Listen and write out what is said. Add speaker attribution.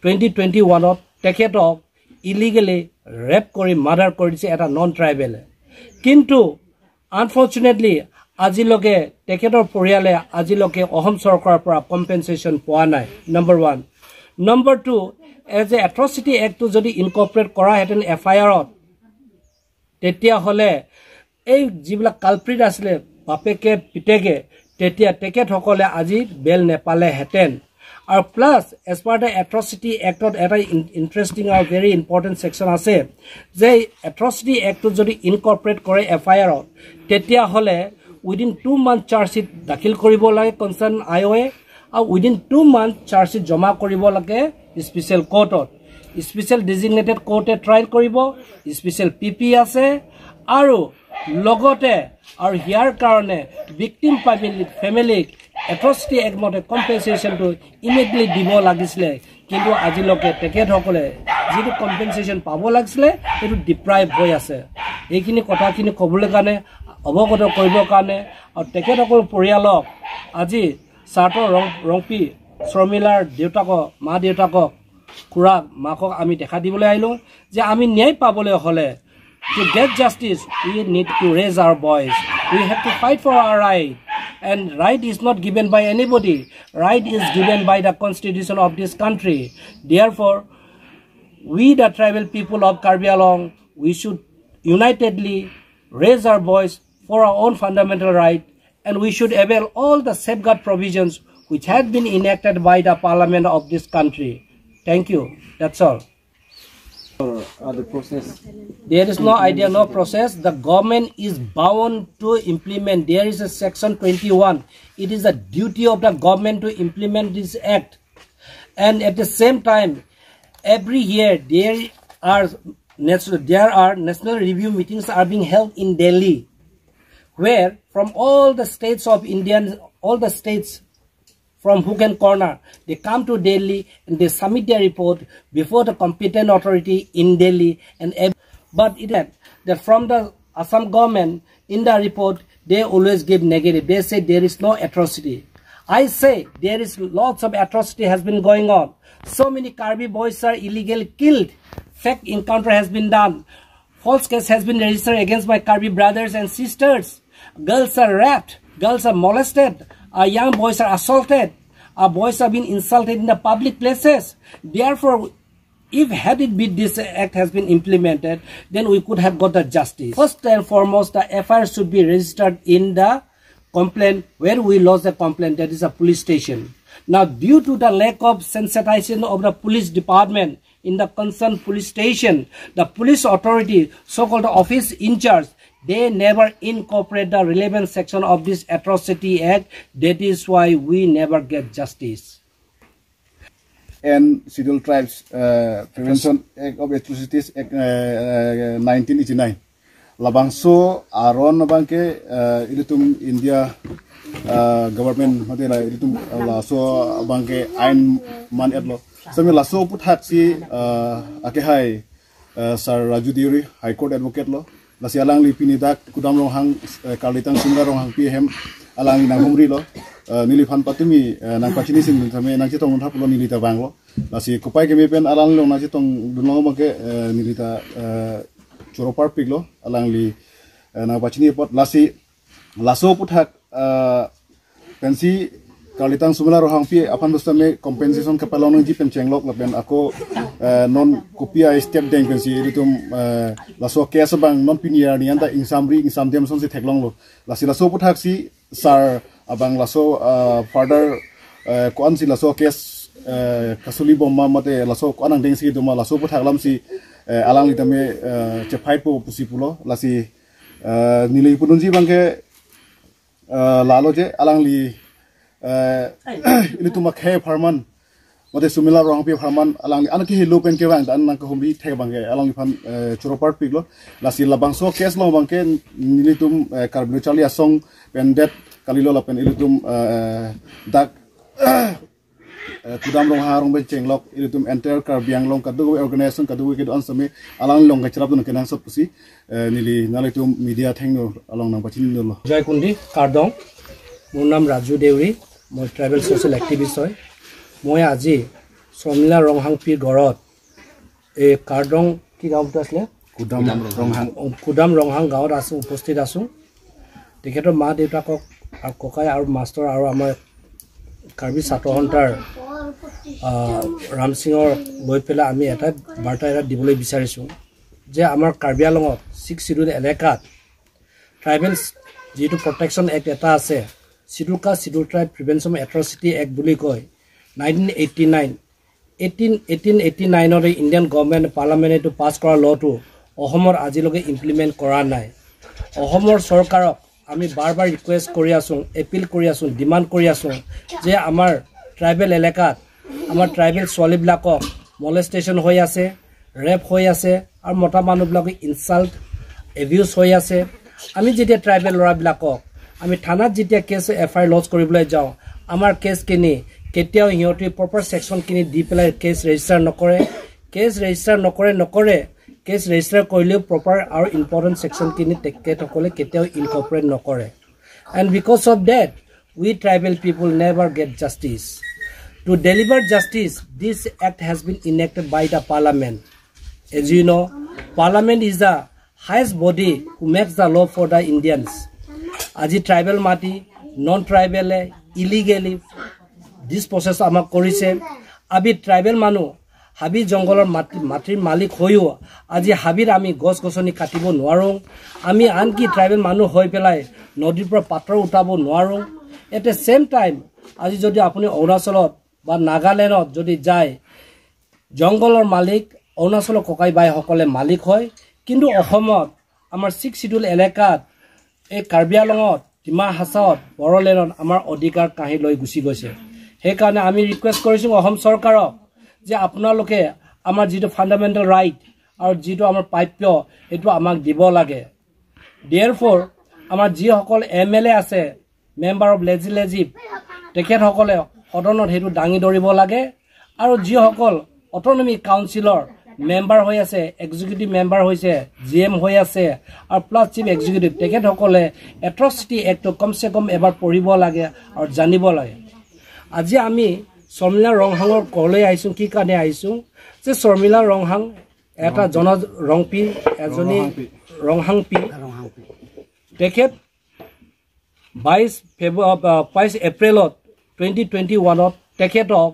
Speaker 1: 2021 তেখেতক illegally rap কৰি murder কৰিছে এটা নন ট্ৰাইবেল কিন্তু আনফৰচুনেটলি আজিলৈকে তেখেতৰ পৰিয়ালে আজিলৈকে অসম চৰকাৰৰ পৰা কম্পেনসেশন পোৱা নাই number 1 number 2 as a atrocity act যদি ইনকৰ্পৰেট কৰা হেতেন এফআইআৰত তেতিয়া হলে এই যিবিলাক কালপ্ৰিট আছিল বাপেকে পিতেকে তেতিয়া তেখেতসকলে আজি বেল নেপালে হেতেন আৰু প্লাস এজ পাৰ দ্য এট্ৰচিটি এক্টত এটা ইন্টাৰেষ্টিং আৰু ভেৰি ইম্পৰ্টেন্ট সেকশন আছে যে এট্ৰচিটি এক্ট যদি ইনকৰ্পৰেট কৰে এফআইআৰত তেতিয়া হলে উইদিন 2 months চাৰ্জশিট দাখিল কৰিব লাগে কনসাৰ্ন আইঅএ আৰু উইদিন 2 months চাৰ্জশিট জমা কৰিব লাগে স্পেশাল কোৰ্টত স্পেশাল ডিজিগনেটেড কোৰ্টে ট্ৰায়াল কৰিব স্পেশাল পিপি আছে আৰু লগতে আৰু হিয়াৰ কাৰণে ভিকটিম ফ্যামিলিক এট্ৰচিটি এক্ট মতে কম্পেনসেশন টু ইমিডিয়েটলি দিব লাগিছিল কিন্তু আজিলৈকে তেখেতসকলে যিটো কম্পেনসেশন পাব লাগিছিল সেইটো ডিপ্ৰাইভ হৈ আছে এইখিনি কথাখিনি ক'বলৈ কাৰণে অৱগত কৰিবৰ কাৰণে আৰু তেখেতসকল পৰিয়ালক আজি সাৰ্টৰ ৰংপি শ্ৰমিলাৰ দেউতাকক মা দেউতাকক খুৰা মাকক আমি দেখা দিবলৈ আহিলো যে আমি ন্যায় পাবলৈ হলে to get justice we need to raise our voice we have to fight for our right and right is not given by anybody right is given by the constitution of this country therefore we the tribal people of Karbi Anglong we should unitedly raise our voice for our own fundamental right and we should avail all the safeguard provisions which have been enacted by the parliament of this country thank you that's all
Speaker 2: the process
Speaker 1: there is no idea no process the government is bound to implement there is a section 21 it is a duty of the government to implement this act and at the same time every year there are national review meetings are being held in Delhi where from all the states of India all the states from hook and corner they come to Delhi and they submit their report before the competent authority in Delhi and but it that from the Assam government in the report they always give negative they say there is no atrocity I say there is lots of atrocity has been going on so many Karbi boys are illegally killed fake encounter has been done false case has been registered against my Karbi brothers and sisters girls are raped girls are molested young boys are assaulted boys are being insulted in the public places therefore if had it been this act has been implemented then we could have got the justice first and foremost the FIR should be registered in the complaint where we lost the complaint that is a police station now due to the lack of sensitization of the police department in the concerned police station the police authority so-called office in charge they never incorporate the relevant section of this atrocity act that is why we never get justice
Speaker 2: and Scheduled Tribes Prevention Act of Atrocities Act 1989 labangso aron bangke ilitum India government matela ilitum laso bangke ain man edlo sami laso puthak si akehai Sir Raju Deori High Court Advocate lo lasi alang lipini dak kudam ronghang kalitang Sumila Ronghangpi ahem alang kahumri lo nilifan patumi nang pachini sing thame nang chitong thapulo nilita banglo lasi kupai kemi pen alang lo nang chitong dunlo bangke nilita choropar piglo alang li nang pachini pot lasi laso puthak pensi kalitang Sumila Ronghangpi apan dostame compensation kapalong ji pen chenglok lapen ako non kopia step deng pensi itum laso case bang non pinier ni anta insamdem son si theklong lo lasi laso puthak si sar abang laso further kon si laso case kasuli bomma mate laso konang deng si duma laso puthak lam si alang litame chephai po pusipulo lasi nilai pununji bangke lalo je alang li ini tuh makai farman, mata Sumila Ronghangpi farman, alang anak ki hilo pen kewang, dan anak kahumri teh bangke, alang ipan coropar piglo, lasi labangso kes lo bangke, ini tuh karbino cali asong pendet kali lo lapen ini tuh dak kudam ronghang benceng lok, ini tuh enter karbiang long kadu organisasi kadu kedo ansame, alang long kecerap tuh kenang sop pusi, nili nali tuh media tengno, alang nang pacin lo.
Speaker 1: Jai kundi kardong, মোৰ নাম Raju Deori মই tribal social activist হয় মই আজি Sumila Ronghangpi গড়ত এই কাৰ্ডং কি গাঁৱত আছিলে কুদাম ৰংহাং গাঁৱত আছো উপস্থিত আছো তেখেতৰ মা দেউতাকক আৰু ককাই আৰু মাষ্টৰ আৰু আমাৰ কাৰ্বি ছাত্ৰ সন্থাৰ ৰাম সিঙৰ লৈ পেলাই আমি এটা বাৰ্তা এটা দিবলৈ বিচাৰিছো যে আমাৰ কাৰ্বি আংলঙত 6 শিডিউল এলেকাত ট্ৰাইবেল যেটো প্ৰটেকচন এক্ট এটা আছে schedule caste schedule tribe prevention atrocity act বুলি কয় 1889 অৰ ইণ্ডিয়ান গভৰ্ণমেণ্ট পাৰ্লামেণ্টে পাছ কৰা লটো অসমৰ আজিলৈকে ইমপ্লিমেণ্ট কৰা নাই অসমৰ চৰকাৰক আমি বাৰবাৰ ৰিকুৱেষ্ট কৰি আছো এপিল কৰি আছো ডিমান্ড কৰি আছো যে আমাৰ ট্ৰাইবেল এলেকাত আমাৰ ট্ৰাইবেল ছোৱালীবিলাকক মলেষ্টেশ্যন হৈ আছে ৰেপ হৈ আছে আৰু মতা মানুহবিলাকক ইনচাল্ট এবিউজ হৈ আছে আমি যেতিয়া ট্ৰাইবেল ল'ৰাবিলাকক আমি থানাত যেতিয়া কেছ এফআইআৰ লজ কৰিবলৈ যাওঁ আমাৰ কেছ কিনি কেতিয়াও হিয়তি প্ৰপাৰ সেকশন কিনি দি পেলাই কেছ ৰেজিষ্টাৰ নকৰে কেছ ৰেজিষ্টাৰ কৰিলেও প্ৰপাৰ আৰু ইম্পৰ্টেন্ট সেকশন কিনি তেখেতসকলে কেতিয়াও ইনকৰ্পৰেট নকৰে and because of that we tribal people never get justice to deliver justice this act has been enacted by the parliament as you know parliament is the highest body who makes the law for the Indians aji tribal mati non tribal illegally this process amak korise abi tribal manu হাবি জঙ্গলৰ মাটিৰ মালিক হৈও আজি হাবিৰ আমি গছ গছনি কাটিব নোৱাৰো আমি আনকি ট্ৰাইবেল মানুহ হৈ পেলাই নদীৰ পৰা পাতৰ উঠাব নোৱাৰো এট এ সেম টাইম আজি যদি আপুনি অৰুণাচলত বা নাগালেণ্ডত যদি যায় জঙ্গলৰ মালিক অৰুণাচলৰ ককাই বাই সকলে মালিক হয় কিন্তু অসমত আমাৰ 6 শিডিউল এলেকাত এই কাৰ্বি আংলঙত ডিমা হাছাওত বড়োলেণ্ডত আমাৰ অধিকাৰ কাহি লৈ গুছি গৈছে সেই কাৰণে আমি ৰিকুৱেষ্ট কৰিছো অসম চৰকাৰক যে আপোনালোকে আমাৰ যেটো ফান্ডামেন্টাল ৰাইট আৰু যেটো আমাৰ প্ৰাপ্য এটো আমাক দিব লাগে therefore আমাৰ যি সকল এমএলএ আছে মেম্বাৰ অফ লেজিসলেটিভ তেখেত সকলে সদনত হেতু ডাঙি ধৰিব লাগে আৰু যি সকল অটোনমি কাউন্সিলৰ মেম্বাৰ হৈ আছে এক্সিকিউটিভ মেম্বাৰ হৈছে জিএম হৈ আছে আৰু প্লাস চিফ এক্সিকিউটিভ তেখেত সকলে এট্ৰচিটি এক্ট কমসে কম এবাৰ পঢ়িব লাগে আৰু জানিব লাগে আজি আমি Sumila Ronghangor কলে আইছো কি কানে আইছো যে Sumila Ronghang এটা জন ৰংপি এজনী ৰংহাংপি তেখেত 22 এপ্ৰিলত 2021ত তেখেতক